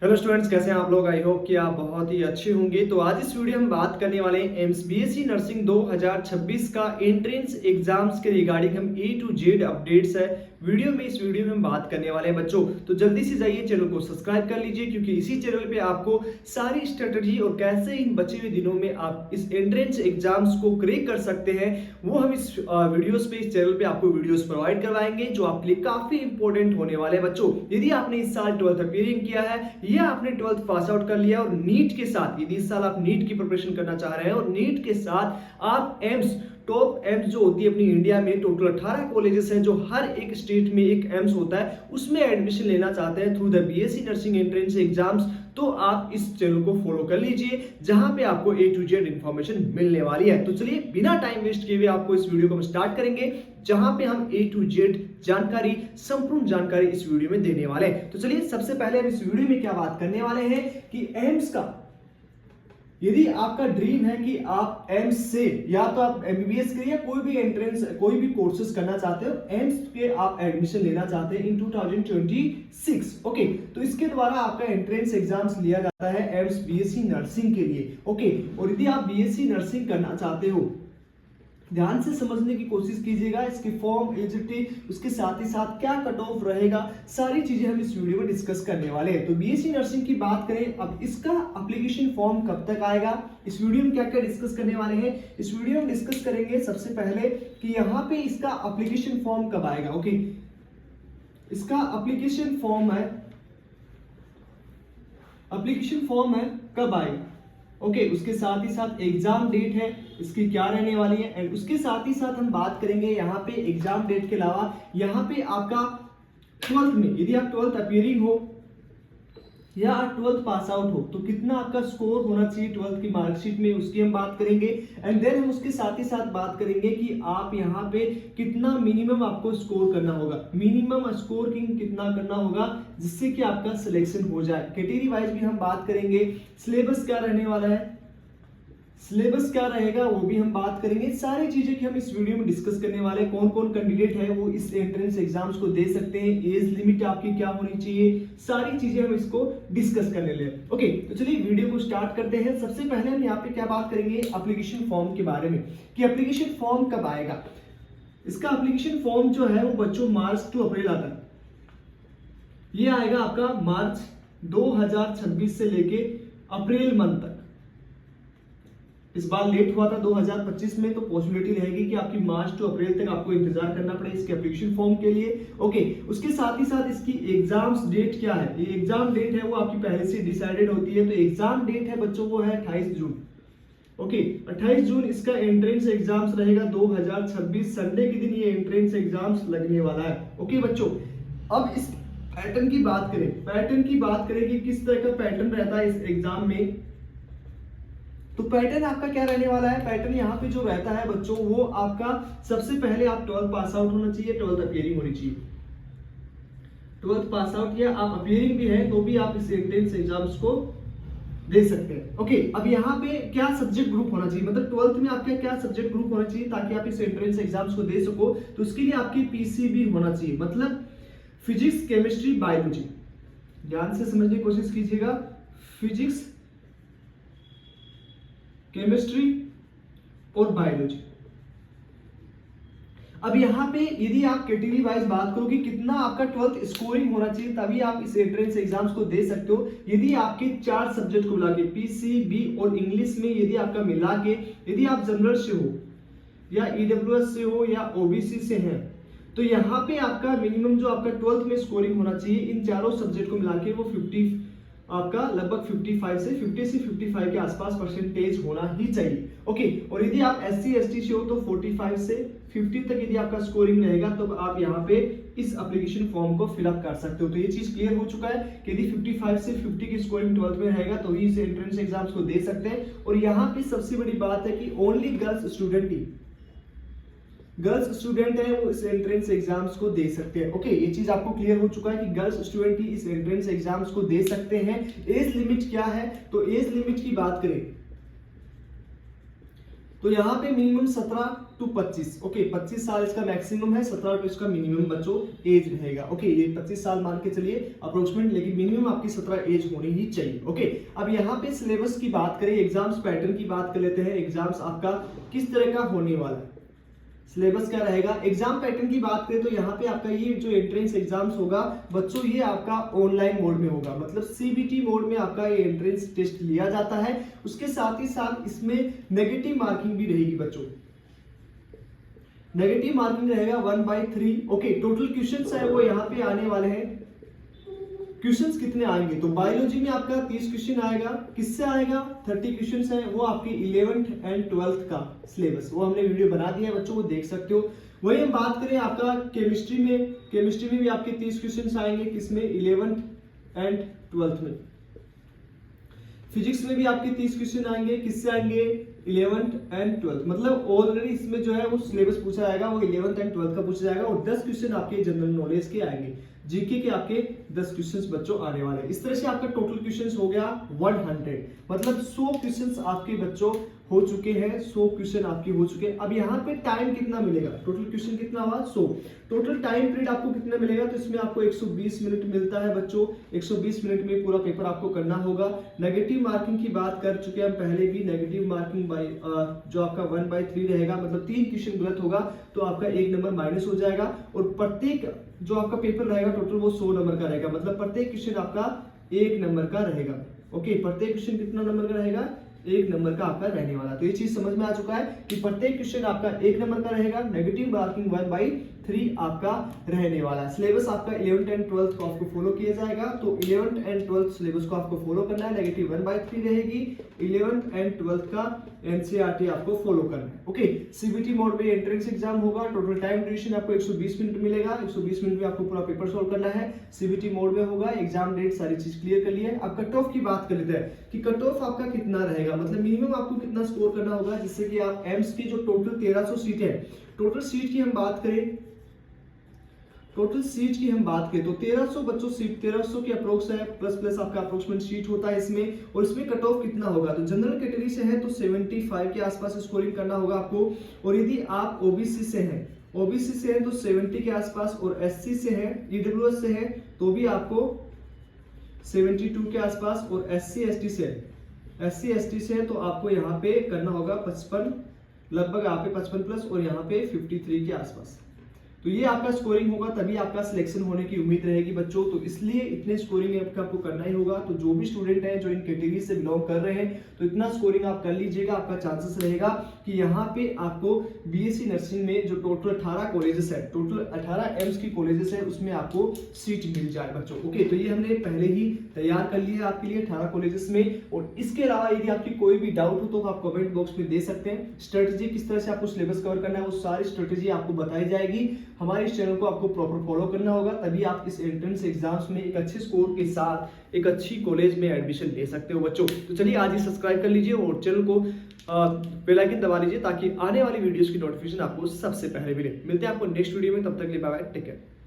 Hello students, कैसे हैं आप लोग। आई होप कि आप बहुत ही अच्छे होंगे। तो आज इस वीडियो में हम बात करने वाले हैं एम्स बीएससी नर्सिंग 2026 का एंट्रेंस एग्जाम्स के रिगार्डिंग हम ए टू जेड अपडेट्स है इस वीडियो में हम बात करने वाले हैं बच्चों। तो जल्दी से जाइए चैनल को सब्सक्राइब कर लीजिए, क्योंकि इसी चैनल पे आपको सारी स्ट्रेटजी और कैसे इन बचे हुए दिनों में आप इस एंट्रेंस एग्जाम्स को क्रैक कर सकते हैं वो हम इस वीडियोस पे, इस चैनल पे आपको वीडियोस प्रोवाइड करवाएंगे जो आपके लिए काफी इंपॉर्टेंट होने वाले हैं बच्चों। यदि आपने इस साल 12th अपीयरिंग किया है या आपने 12th पास आउट कर लिया और नीट के साथ, यदि इस साल आप नीट की प्रिपरेशन करना चाह रहे हैं और नीट के साथ आप एम्स टॉप एम्स जो होती है अपनी इंडिया में, टोटल 18 कॉलेजेस हैं जो हर एक स्टेट में एक एम्स होता है, उसमें एडमिशन लेना चाहते हैं through the BSc nursing entrance exams, तो आप इस चैनल को फॉलो कर लीजिए जहां पे आपको ए टू जेड इंफॉर्मेशन मिलने वाली है। तो चलिए बिना टाइम वेस्ट किए हुए आपको इस वीडियो को हम स्टार्ट करेंगे जहां पे हम ए टू जेड जानकारी, संपूर्ण जानकारी इस वीडियो में देने वाले हैं। तो चलिए सबसे पहले हम इस वीडियो में क्या बात करने वाले हैं कि एम्स का, यदि आपका ड्रीम है कि आप एम्स से या तो आप एमबीबीएस के या कोई भी एंट्रेंस, कोई भी कोर्सेज करना चाहते हो, एम्स के आप एडमिशन लेना चाहते हैं इन 2026, ओके, तो इसके द्वारा आपका एंट्रेंस एग्जाम्स लिया जाता है एम्स बीएससी नर्सिंग के लिए, ओके। और यदि आप बीएससी नर्सिंग करना चाहते हो, ध्यान से समझने की कोशिश कीजिएगा, इसके फॉर्म, एलिजिबिलिटी, उसके साथ ही साथ क्या कट ऑफ रहेगा, सारी चीजें हम इस वीडियो में डिस्कस करने वाले हैं। तो बीएससी नर्सिंग की बात करें, अब इसका एप्लीकेशन फॉर्म कब तक आएगा, इस वीडियो में क्या क्या डिस्कस करने वाले हैं। इस वीडियो में डिस्कस करेंगे सबसे पहले कि यहाँ पे इसका एप्लीकेशन फॉर्म कब आएगा, ओके। इसका एप्लीकेशन फॉर्म है कब आएगा, ओके। उसके साथ ही साथ एग्जाम डेट है इसकी क्या रहने वाली है, एंड उसके साथ ही साथ हम बात करेंगे यहाँ पे एग्जाम डेट के अलावा यहाँ पे आपका 12th में, यदि आप 12th अपीयरिंग हो या 12th पास आउट हो तो कितना आपका स्कोर होना चाहिए 12th की मार्कशीट में, उसकी हम बात करेंगे। एंड देन हम उसके साथ ही साथ बात करेंगे कि आप यहाँ पे कितना मिनिमम आपको स्कोर करना होगा, मिनिमम स्कोरिंग कितना करना होगा जिससे कि आपका सिलेक्शन हो जाए। कैटेगरी वाइज भी हम बात करेंगे, सिलेबस क्या रहने वाला है, सिलेबस क्या रहेगा वो भी हम बात करेंगे। सारी चीजें कि हम इस वीडियो में डिस्कस करने वाले हैं, कौन कौन कैंडिडेट है वो इस एंट्रेंस एग्जाम्स को दे सकते हैं, एज लिमिट आपकी क्या होनी चाहिए, सारी चीजें हम इसको डिस्कस करने ले। ओके, तो चलिए वीडियो को स्टार्ट करते हैं। सबसे पहले हम यहाँ पे क्या बात करेंगे एप्लीकेशन फॉर्म के बारे में कि एप्लीकेशन फॉर्म कब आएगा। इसका एप्लीकेशन फॉर्म जो है वो बच्चों मार्च टू अप्रैल आता है, ये आएगा आपका मार्च 2026 से लेके अप्रैल मंथ तक। इस बार लेट हुआ था 2025 में, तो पॉसिबिलिटी रहेगी कि आपकी मार्च टू अप्रैल तक आपको इंतजार करना पड़े इसके एप्लीकेशन फॉर्म के लिए, ओके। उसके साथ ही साथ इसकी एग्जाम्स डेट क्या है, ये एग्जाम डेट है वो आपकी पहले से डिसाइडेड होती है। तो एग्जाम डेट है बच्चों वो है 28 जून, ओके। 28 जून इसका एंट्रेंस एग्जाम्स रहेगा 2026, संडे के दिन ये एंट्रेंस एग्जाम्स लगने वाला है, ओके बच्चों। अब इस पैटर्न की बात करें कि किस तरह का पैटर्न रहता है इस एग्जाम में। तो पैटर्न आपका क्या रहने वाला है, पैटर्न यहाँ पे जो रहता है बच्चों वो आपका, सबसे पहले आप 12th पास आउट होना चाहिए, 12th अपीयरिंग होनी चाहिए। 12th पास आउट या आप अपीयरिंग भी है तो भी आप इस एंट्रेंस एग्जाम्स को दे सकते हैं, ओके। अब यहाँ पे क्या सब्जेक्ट ग्रुप होना चाहिए, मतलब 12th में आपका क्या सब्जेक्ट ग्रुप होना चाहिए ताकि आप इस एंट्रेंस एग्जाम्स को दे सको। तो उसके लिए आपकी पीसीबी होना चाहिए, मतलब फिजिक्स, केमिस्ट्री, बायोलॉजी। ध्यान से समझने की कोशिश कीजिएगा, फिजिक्स, केमिस्ट्री और बायोलॉजी। अब यहाँ पे यदि आप कैटेगरी वाइज बात करो कि कितना आपका 12th स्कोरिंग होना चाहिए तभी आप इस एंट्रेंस एग्जाम्स को दे सकते हो। यदि आपके 4 सब्जेक्ट को मिला के, पीसीबी और इंग्लिश में यदि आपका मिला के, यदि आप जनरल से हो या ईडब्ल्यूएस से हो या ओबीसी से हैं, तो यहाँ पे आपका मिनिमम जो आपका 12th में स्कोरिंग होना चाहिए इन चारों सब्जेक्ट को मिला के वो 50, आपका लगभग 50 से 55 के आसपास परसेंटेज होना ही चाहिए, ओके। और यदि आप एससी एसटी से हो तो 45 से 50 तक यदि आपका स्कोरिंग रहेगा तो आप यहाँ पे इस एप्लीकेशन फॉर्म को फिलअप कर सकते हो। तो ये चीज क्लियर हो चुका है कि यदि 55 से 50 की स्कोरिंग 12th में रहेगा तो ही इस एंट्रेंस एग्जाम्स को दे सकते हैं। और यहाँ पे सबसे बड़ी बात है कि ओनली गर्ल्स स्टूडेंट है वो इस एंट्रेंस एग्जाम्स को दे सकते हैं, ओके। ये चीज आपको क्लियर हो चुका है कि गर्ल्स स्टूडेंट ही इस एंट्रेंस एग्जाम्स को दे सकते हैं। एज लिमिट क्या है, तो एज लिमिट की बात करें तो यहाँ पे मिनिमम 17 टू 25। ओके 25 साल इसका मैक्सिमम है, 17 टू इसका मिनिमम बच्चों एज रहेगा। ओके ये 25 साल मान के चलिए अप्रोक्सीमेट, लेकिन मिनिमम आपकी 17 एज होनी ही चाहिए। ओके अब यहाँ पे सिलेबस की बात करें, एग्जाम्स पैटर्न की बात कर लेते हैं। एग्जाम्स आपका किस तरह का होने वाला है, सिलेबस क्या रहेगा। एग्जाम पैटर्न की बात करें तो यहाँ पे आपका ये जो एंट्रेंस एग्जाम्स होगा बच्चों, ये आपका ऑनलाइन मोड में होगा, मतलब सीबीटी मोड में आपका ये एंट्रेंस टेस्ट लिया जाता है। उसके साथ ही साथ इसमें नेगेटिव मार्किंग भी रहेगी बच्चों, नेगेटिव मार्किंग रहेगा 1/3। ओके टोटल क्वेश्चंस है वो यहाँ पे आने वाले हैं। क्वेश्चंस कितने आएंगे, तो बायोलॉजी में आपका 30 क्वेश्चन आएगा। किससे आएगा, 30 क्वेश्चंस है वो आपके 11th एंड 12th का सिलेबस, वो हमने वीडियो बना दिया है बच्चों, वो देख सकते हो। वही हम बात करें आपका केमिस्ट्री में भी आपके 30 क्वेश्चंस आएंगे, किसमें 11th एंड 12th में। फिजिक्स में भी आपके 30 क्वेश्चन आएंगे, किससे आएंगे 11th एंड 12th, मतलब ऑलरेडी इसमें जो है वो सिलेबस पूछा जाएगा वो 11th एंड 12th का पूछा जाएगा। और 10 क्वेश्चन आपके जनरल नॉलेज के आएंगे, जीके के आपके 10 क्वेश्चंस बच्चों आने वाले हैं। इस तरह से आपका टोटल क्वेश्चंस हो गया 100, मतलब 100 क्वेश्चंस आपके बच्चों हो चुके हैं, 100 क्वेश्चन आपके हो चुके हैं। अब यहाँ पे टाइम कितना मिलेगा, टोटल क्वेश्चन कितना हुआ 100, टोटल टाइम पीरियड आपको कितना मिलेगा, तो इसमें आपको 120 मिनट मिलता है बच्चों। 120 मिनट में पूरा पेपर आपको करना होगा। नेगेटिव मार्किंग की बात कर चुके हैं हम पहले भी, नेगेटिव मार्किंग जो आपका 1/3 रहेगा, मतलब 3 क्वेश्चन गलत होगा तो आपका 1 नंबर माइनस हो जाएगा। और प्रत्येक जो आपका पेपर रहेगा टोटल वो 100 नंबर का रहेगा, मतलब प्रत्येक क्वेश्चन आपका 1 नंबर का रहेगा। ओके प्रत्येक क्वेश्चन कितना नंबर का रहेगा, 1 नंबर का आपका रहने वाला। तो ये चीज समझ में आ चुका है कि प्रत्येक क्वेश्चन आपका 1 नंबर का रहेगा, नेगेटिव मार्किंग 1/3 आपका रहने वाला है। सिलेबस आपका 11th एंड 12th को आपको फॉलो किया जाएगा, तो 11th एंड 12th सिलेबस को आपको फॉलो करना है। नेगेटिव 1/3 रहेगी, 11th एंड 12th का एनसीईआरटी आपको फॉलो करना है। ओके सीबीटी मोड में एंट्रेंस एग्जाम होगा, टोटल टाइम ड्यूरेशन आपको 120 मिनट मिलेगा। 120 मिनट में आपको पूरा पेपर सॉल्व करना है, सीबीटी मोड में होगा। एग्जाम डेट सारी चीज क्लियर कर लिया है। अब कट ऑफ की बात कर लेते हैं कि कट ऑफ आपका कितना रहेगा, मतलब मिनिमम आपको कितना स्कोर करना होगा, जिससे कि आप एम्स की जो टोटल 1300 सीट है, टोटल सीट की हम बात करें, टोटल सीट की हम बात करें तो 1300 बच्चों सीट 1300 की अप्रोक्स है, प्लस आपका अप्रोक्सीमेट सीट होता है इसमें। और इसमें कट ऑफ कितना होगा, तो जनरल कैटेगरी से है तो 75 के आसपास स्कोरिंग करना होगा आपको। और यदि आप ओबीसी से हैं, ओबीसी से है तो 70 के आसपास, और एससी से है, ईडब्ल्यूएस से है तो भी आपको 72 के आसपास, और एससी एसटी से है तो आपको यहाँ पे करना होगा 55, लगभग यहाँ पे 55 प्लस, और यहाँ पे 53 के आसपास। तो ये आपका स्कोरिंग होगा, तभी आपका सिलेक्शन होने की उम्मीद रहेगी बच्चों। तो इसलिए इतने स्कोरिंग आपको करना ही होगा। तो जो भी स्टूडेंट है जो इन कैटेगरी से बिलोंग कर रहे हैं तो इतना स्कोरिंग आप कर लीजिएगा, आपका चांसेस रहेगा कि यहाँ पे आपको बीएससी नर्सिंग में जो टोटल 18 कॉलेजेस है, टोटल 18 एम्स की कॉलेजेस है, उसमें आपको सीट मिल जाए बच्चों। ओके तो ये हमने पहले ही तैयार कर लिया है आपके लिए 18 कॉलेजेस में। और इसके अलावा यदि आपकी कोई भी डाउट हो तो आप कमेंट बॉक्स में दे सकते हैं। स्ट्रेटेजी किस तरह से आपको सिलेबस कवर करना है वो सारी स्ट्रेटेजी आपको बताई जाएगी। हमारे इस चैनल को आपको प्रॉपर फॉलो करना होगा, तभी आप इस एंट्रेंस एग्जाम्स में एक अच्छे स्कोर के साथ एक अच्छी कॉलेज में एडमिशन ले सकते हो बच्चों। तो चलिए आज ही सब्सक्राइब कर लीजिए और चैनल को बेल आइकन दबा लीजिए ताकि आने वाली वीडियोस की नोटिफिकेशन आपको सबसे पहले मिले। मिलते हैं आपको नेक्स्ट वीडियो में, तब तक के लिए बाय बाय, टेक केयर।